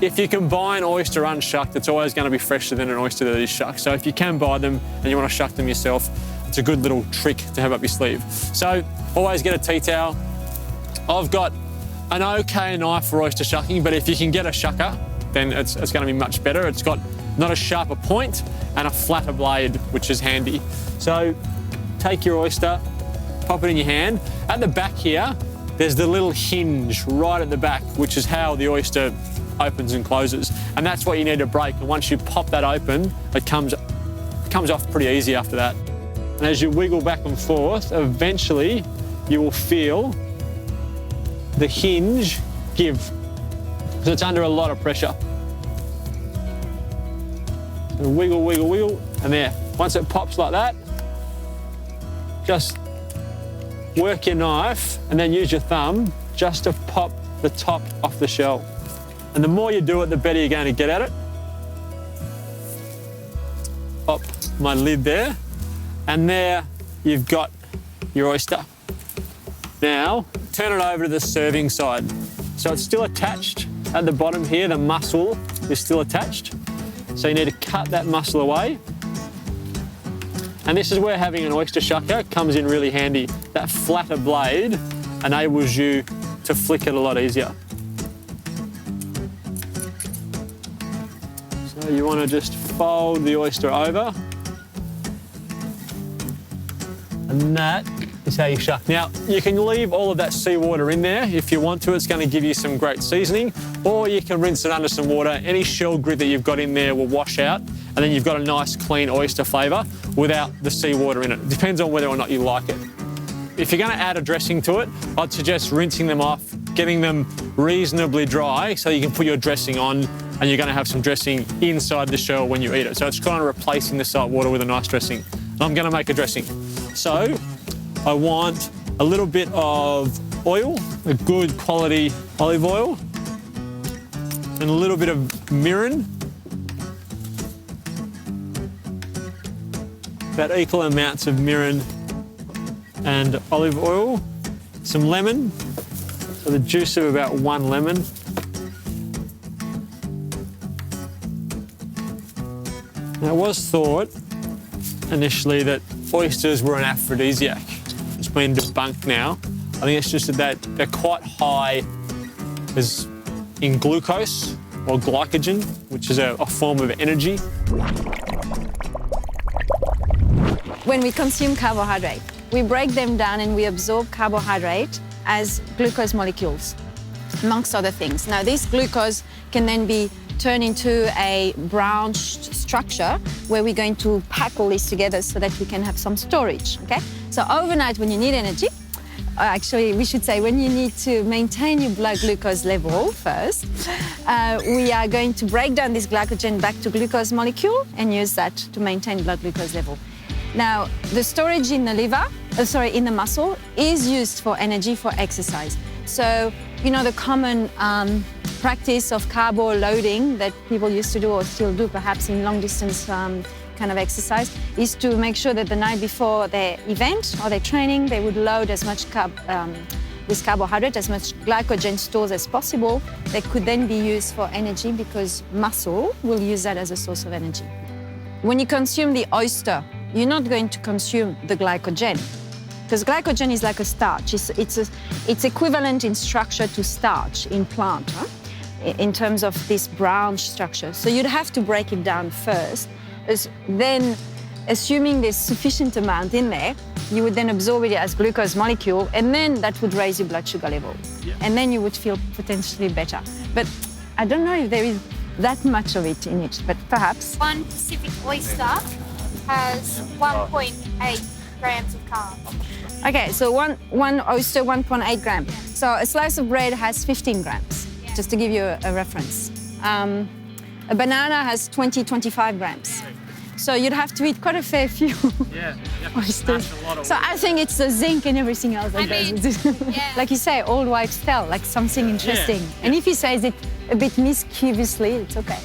If you can buy an oyster unshucked, it's always going to be fresher than an oyster that is shucked. So if you can buy them and you want to shuck them yourself, it's a good little trick to have up your sleeve. So always get a tea towel. I've got an okay knife for oyster shucking, but if you can get a shucker, then it's going to be much better. It's got not a sharper point and a flatter blade, which is handy. So take your oyster, pop it in your hand. At the back here, there's the little hinge right at the back, which is how the oyster opens and closes. And that's what you need to break. And once you pop that open, it comes off pretty easy after that. And as you wiggle back and forth, eventually you will feel the hinge give, because it's under a lot of pressure. So wiggle, wiggle, wiggle, and there. Once it pops like that, just work your knife and then use your thumb just to pop the top off the shell. And the more you do it, the better you're going to get at it. Pop my lid there. And there you've got your oyster. Now, turn it over to the serving side. So it's still attached at the bottom here, the muscle is still attached. So you need to cut that muscle away. And this is where having an oyster shucker comes in really handy. That flatter blade enables you to flick it a lot easier. So you want to just fold the oyster over. And that is how you shuck. Now, you can leave all of that seawater in there if you want to. It's going to give you some great seasoning. Or you can rinse it under some water. Any shell grit that you've got in there will wash out. And then you've got a nice, clean oyster flavour without the seawater in it. It depends on whether or not you like it. If you're going to add a dressing to it, I'd suggest rinsing them off, getting them reasonably dry so you can put your dressing on, and you're going to have some dressing inside the shell when you eat it. So it's kind of replacing the salt water with a nice dressing. And I'm going to make a dressing. So I want a little bit of oil, a good quality olive oil, and a little bit of mirin. About equal amounts of mirin and olive oil. Some lemon, so the juice of about 1 lemon. Now, it was thought initially that oysters were an aphrodisiac. It's been debunked now. I think it's just that they're quite high in glucose or glycogen, which is a form of energy. When we consume carbohydrate, we break them down and we absorb carbohydrate as glucose molecules, amongst other things. Now, this glucose can then be turned into a branched structure where we're going to pack all this together so that we can have some storage, okay? So overnight, when you need energy, actually, we should say when you need to maintain your blood glucose level first, we are going to break down this glycogen back to glucose molecule and use that to maintain blood glucose level. Now, the storage in the liver, in the muscle, is used for energy for exercise. So, you know, the common practice of carbo loading that people used to do or still do perhaps in long distance kind of exercise is to make sure that the night before their event or their training, they would load as much with carbohydrate, as much glycogen stores as possible that could then be used for energy because muscle will use that as a source of energy. When you consume the oyster, you're not going to consume the glycogen because glycogen is like a starch. It's equivalent in structure to starch in plant, in terms of this branch structure. So you'd have to break it down first. Then, assuming there's sufficient amount in there, you would then absorb it as glucose molecule, and then that would raise your blood sugar level. Yeah. And then you would feel potentially better. But I don't know if there is that much of it in it, but perhaps. One Pacific oyster has 1.8 grams of carbs. Okay, so one oyster, 1.8 grams. So a slice of bread has 15 grams, just to give you a reference. A banana has 20-25 grams. So you'd have to eat quite a fair few oysters. So I think it's the zinc and everything else that does it. Yeah. Like you say, old wives' tale, like something interesting. Yeah. And if he says it a bit mischievously, it's okay.